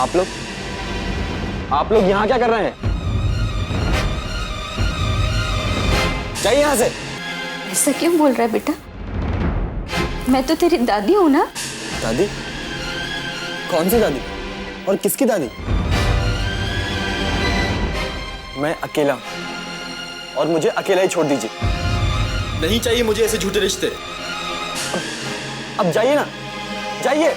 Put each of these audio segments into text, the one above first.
आप लोग यहाँ क्या कर रहे हैं? जाइए यहाँ से। ऐसा क्यों बोल रहा है बेटा? मैं तो तेरी दादी हूँ ना। दादी? कौन सी दादी? और किसकी दादी? मैं अकेला हूं और मुझे अकेला ही छोड़ दीजिए। नहीं चाहिए मुझे ऐसे झूठे रिश्ते। अब जाइए ना, जाइए।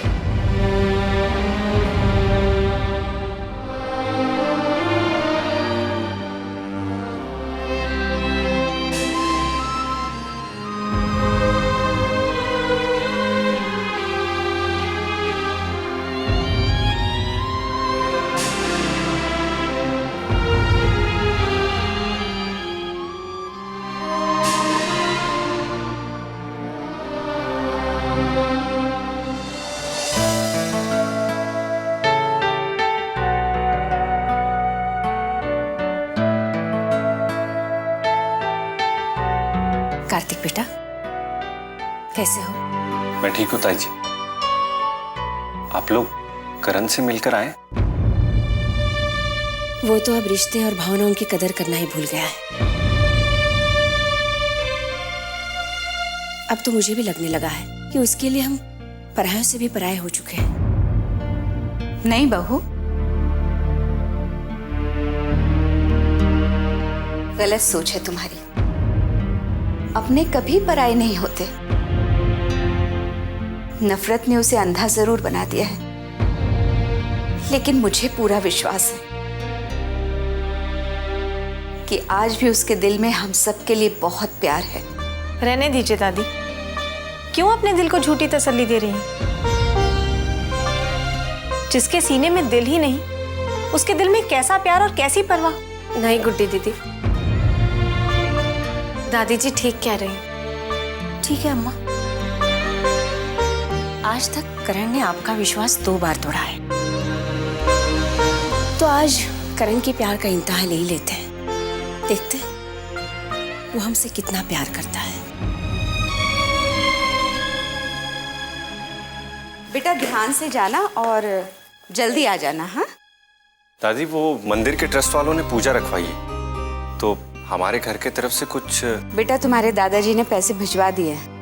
कार्तिक बेटा, कैसे हो? मैं ठीक हूँ ताई जी। आप लोग करण से मिलकर आए? वो तो अब रिश्ते और भावनाओं की कदर करना ही भूल गया है। अब तो मुझे भी लगने लगा है कि उसके लिए हम परायों से भी पराये हो चुके हैं। नहीं बहू, गलत सोच है तुम्हारी। अपने कभी पराये नहीं होते। नफरत ने उसे अंधा जरूर बना दिया है, लेकिन मुझे पूरा विश्वास है कि आज भी उसके दिल में हम सबके लिए बहुत प्यार है। रहने दीजिए दादी, क्यों अपने दिल को झूठी तसल्ली दे रही हैं? जिसके सीने में दिल ही नहीं, उसके दिल में कैसा प्यार और कैसी परवाह। नहीं गुड्डी दीदी, दादी जी ठीक कह रही हैं। ठीक है अम्मा। आज तक करण ने आपका विश्वास 2 बार तोड़ा है, तो आज करण के प्यार का इम्तिहान ले ही लेते हैं। देखते हैं वो हमसे कितना प्यार करता है। बेटा ध्यान से जाना और जल्दी आ जाना। हाँ दादी, वो मंदिर के ट्रस्ट वालों ने पूजा रखवाई है, तो हमारे घर के तरफ से कुछ। बेटा, तुम्हारे दादाजी ने पैसे भिजवा दिए हैं।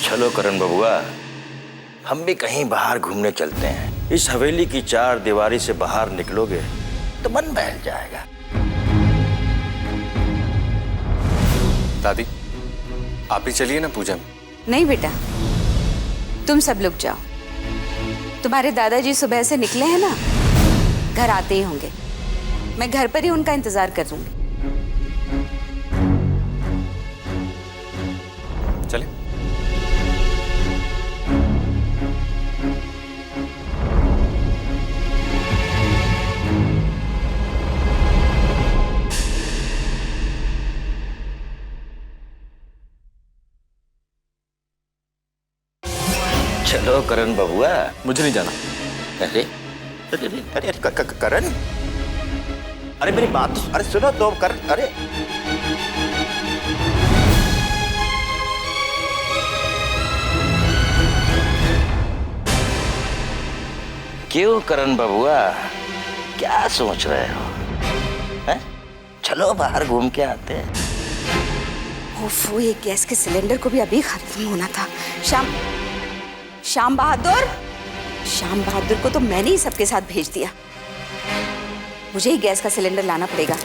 चलो करण बबुआ, हम भी कहीं बाहर घूमने चलते हैं। इस हवेली की 4 दीवारी से बाहर निकलोगे तो मन बहल जाएगा। दादी, आप ही चलिए ना पूजा में। नहीं बेटा, तुम सब लोग जाओ। तुम्हारे दादाजी सुबह से निकले हैं ना, घर आते ही होंगे। मैं घर पर ही उनका इंतजार कर दूंगी। चले। चलो करण बबुआ। मुझे नहीं जाना। अरे अरे अरे अरे करण, अरे मेरी बात तो अरे सुनो तो करण। अरे क्यों करण बबुआ, क्या सोच रहे हो? हैं? चलो बाहर घूम के आते हैं। ओफो, ये गैस के सिलेंडर को भी अभी खत्म होना था। श्याम बहादुर को तो मैंने ही सबके साथ भेज दिया। मुझे ही गैस का सिलेंडर लाना पड़ेगा।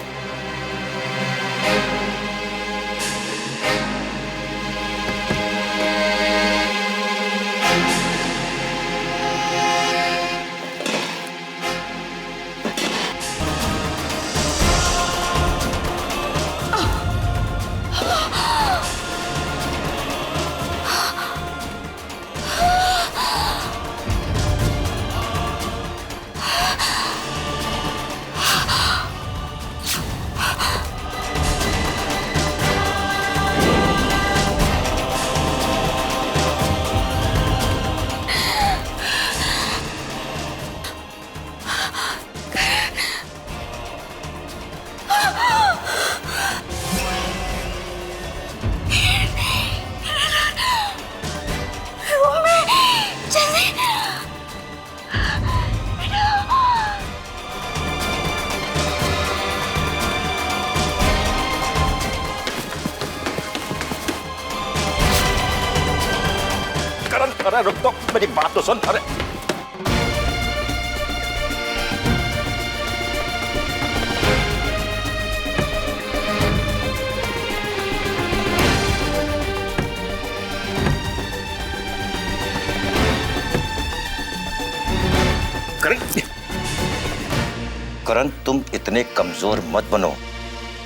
अरे रुक तो, मेरी बात तो सुन। अरे करण, तुम इतने कमजोर मत बनो।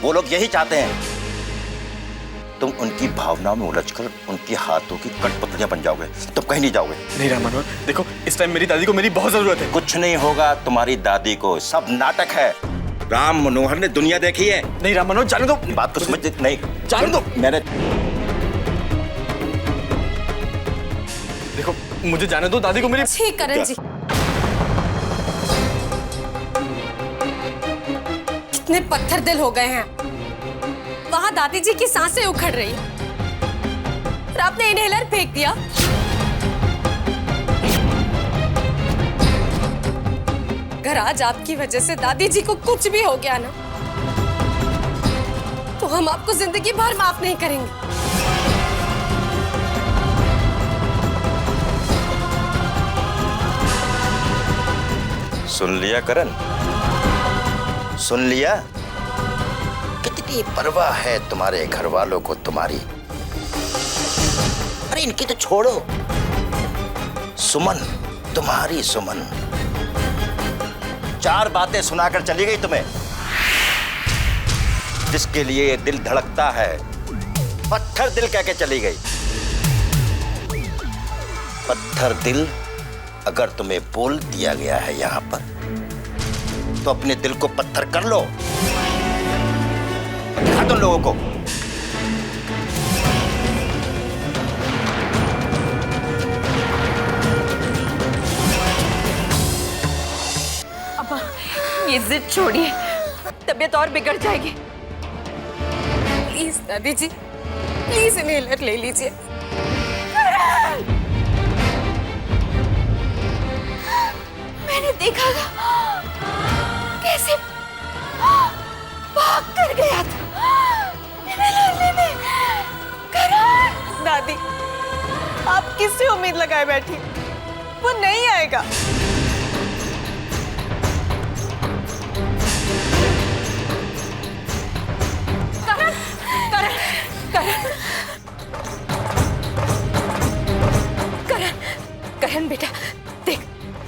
वो लोग यही चाहते हैं तुम उनकी भावनाओं में उलझकर उनके हाथों की कठपुतलियां बन जाओगे। तुम कहीं नहीं जाओगे। नहीं राम मनोहर, देखो इस टाइम मेरी दादी को मेरी बहुत जरूरत है। कुछ नहीं होगा तुम्हारी दादी को, सब नाटक है। राम मनोहर ने दुनिया देखी है। नहीं राम मनोहर, जाने दो। बात को समझ नहीं। जाने दो। मैंने देखो मुझे जाने दो, दादी को मेरी। छी करण जी, कितने पत्थर दिल हो गए हैं। वहां दादी जी की सांसें उखड़ रही है और आपने इनहेलर फेंक दिया। अगर आज आपकी वजह से दादी जी को कुछ भी हो गया ना, तो हम आपको जिंदगी भर माफ नहीं करेंगे। सुन लिया करण, सुन लिया? कितनी परवाह है तुम्हारे घर वालों को तुम्हारी। अरे इनकी तो छोड़ो, सुमन, तुम्हारी सुमन 4 बातें सुनाकर चली गई तुम्हें, जिसके लिए ये दिल धड़कता है। पत्थर दिल कह के चली गई। पत्थर दिल अगर तुम्हें बोल दिया गया है यहां पर, तो अपने दिल को पत्थर कर लो। दिखा दो लोगों को। अब ये जिद छोड़िए, तबीयत और बिगड़ जाएगी। प्लीज दादी जी, प्लीज इनहेलर ले लीजिए। मैंने देखा था कैसे भाग कर गया था लेने। करण! दादी, आप किससे उम्मीद लगाए बैठी? वो नहीं आएगा। करण, करण, करण, करण, करण बेटा, देख,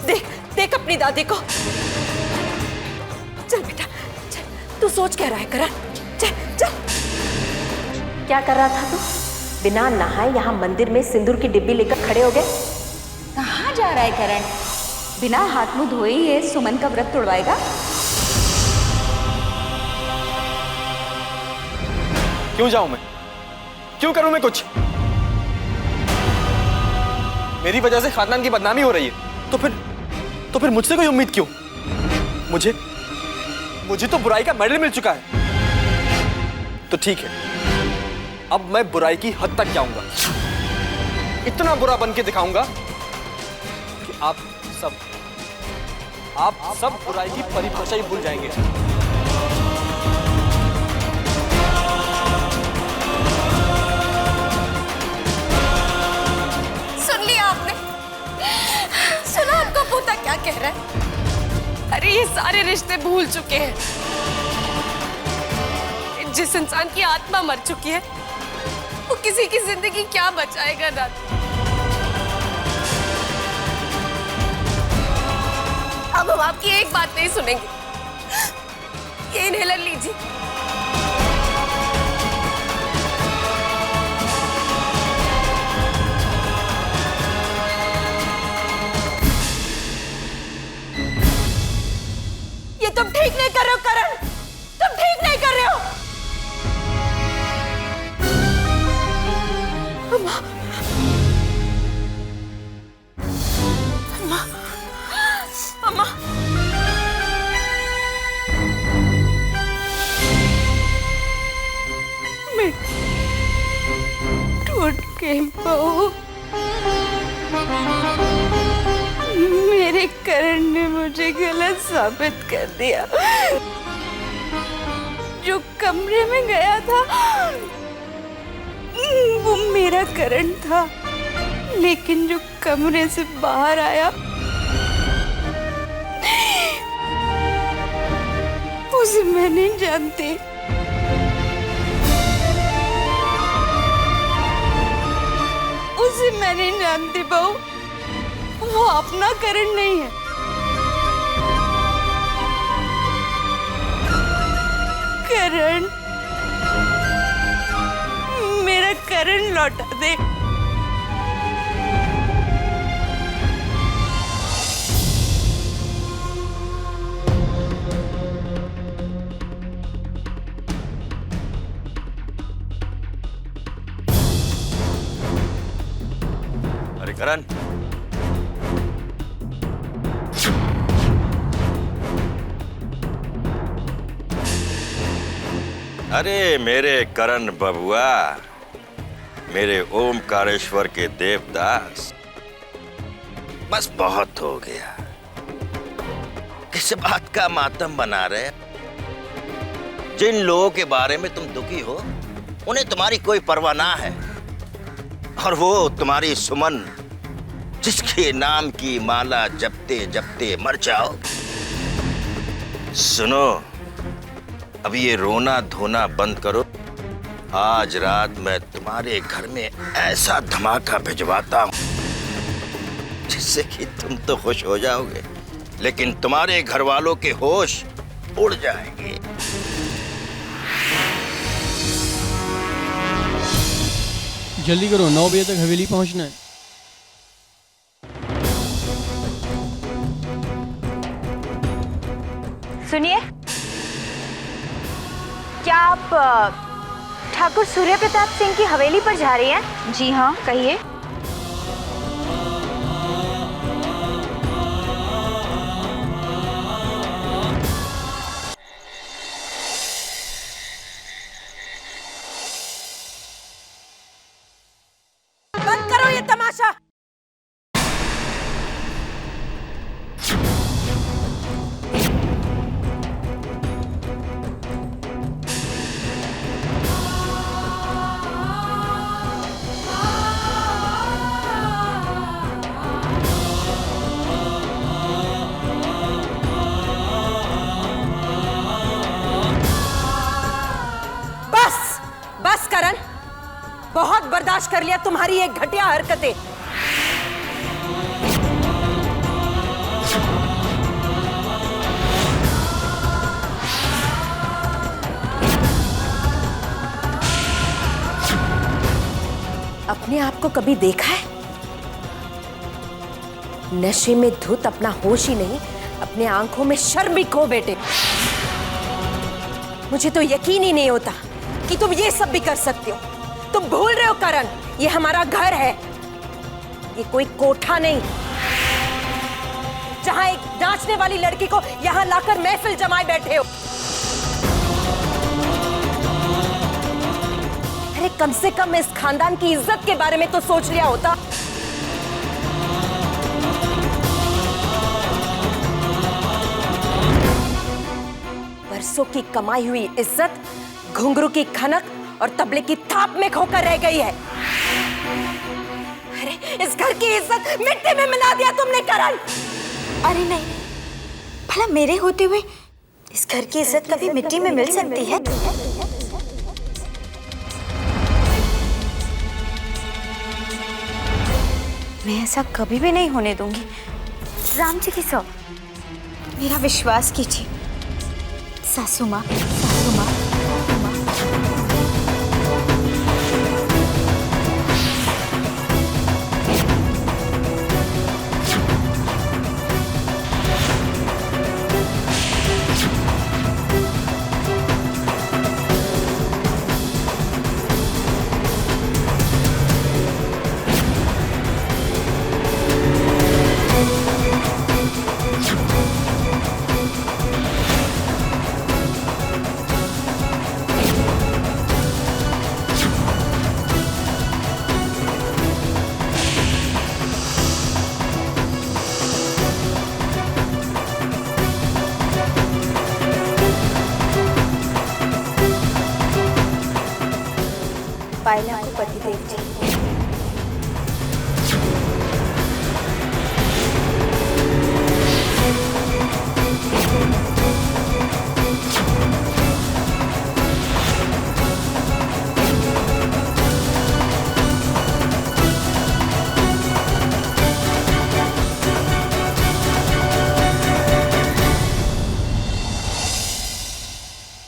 देख, देख अपनी दादी को। चल बेटा, चल। तू सोच क्या रहा है करण? चल, चल। क्या कर रहा था तू? बिना नहाए यहाँ मंदिर में सिंदूर की डिब्बी लेकर खड़े हो गए। कहाँ जा रहा है करण? बिना हाथ मुंह धोए ही ये सुमन का व्रत तोड़वाएगा? क्यों जाऊं मैं? क्यों करूं मैं कुछ? मेरी वजह से खानदान की बदनामी हो रही है, तो फिर मुझसे कोई उम्मीद क्यों? मुझे तो बुराई का मेडल मिल चुका है। तो ठीक है, अब मैं बुराई की हद तक जाऊंगा। इतना बुरा बन के दिखाऊंगा कि आप सब बुराई की परिभाषा ही भूल जाएंगे। सुन लिया आपने? सुना आपका पोता क्या कह रहा है? अरे ये सारे रिश्ते भूल चुके हैं। जिस इंसान की आत्मा मर चुकी है, वो किसी की जिंदगी क्या बचाएगा दादी? अब हम आपकी एक बात नहीं सुनेंगे। ये इनहेलर लीजिए। ये तुम ठीक नहीं कर रहे हो करण, तुम ठीक नहीं कर रहे हो। अम्मा, अम्मा, अम्मा, मैं टूट गई बहू। मेरे करण ने मुझे गलत साबित कर दिया। जो कमरे में गया था वो मेरा करण था। लेकिन जो कमरे से बाहर आया उसे मैं नहीं जानती। उसे मैं नहीं जानती बहू, वो अपना करण नहीं है। करण, मेरा करण लौटा दे। अरे करण, अरे मेरे करण बबुआ, मेरे ओमकारेश्वर के देवदास, बस बहुत हो गया। किस बात का मातम बना रहे? जिन लोगों के बारे में तुम दुखी हो उन्हें तुम्हारी कोई परवाह ना है, और वो तुम्हारी सुमन जिसके नाम की माला जपते जपते मर जाओ। सुनो, अब ये रोना धोना बंद करो। आज रात मैं तुम्हारे घर में ऐसा धमाका भिजवाता हूं जिससे कि तुम तो खुश हो जाओगे, लेकिन तुम्हारे घर वालों के होश उड़ जाएंगे। जल्दी करो, 9 बजे तक हवेली पहुंचना है। सुनिए, क्या आप ठाकुर सूर्य प्रताप सिंह की हवेली पर जा रही हैं? जी हाँ, कहिए। बंद करो ये तमाशा। बस करण, बहुत बर्दाश्त कर लिया तुम्हारी ये घटिया हरकतें। अपने आप को कभी देखा है? नशे में धुत अपना होश ही नहीं, अपने आंखों में शर्म भी खो बैठे। मुझे तो यकीन ही नहीं होता कि तुम ये सब भी कर सकते हो। तुम भूल रहे हो करण, ये हमारा घर है, ये कोई कोठा नहीं जहां एक नाचने वाली लड़की को यहां लाकर महफिल जमाए बैठे हो। अरे कम से कम इस खानदान की इज्जत के बारे में तो सोच लिया होता। बरसों की कमाई हुई इज्जत घुंघरू की खनक और तबले की थाप में खोकर रह गई है। अरे इस घर की इज्जत मिट्टी में मिला दिया तुमने करण। अरे नहीं, भला मेरे होते हुए इस घर की इज्जत कभी मिट्टी में मिल सकती है? मैं ऐसा कभी भी नहीं होने दूंगी। राम जी की सौ, मेरा विश्वास कीजिए। सासू माँ, सासू माँ। पायला को पतिदेव जी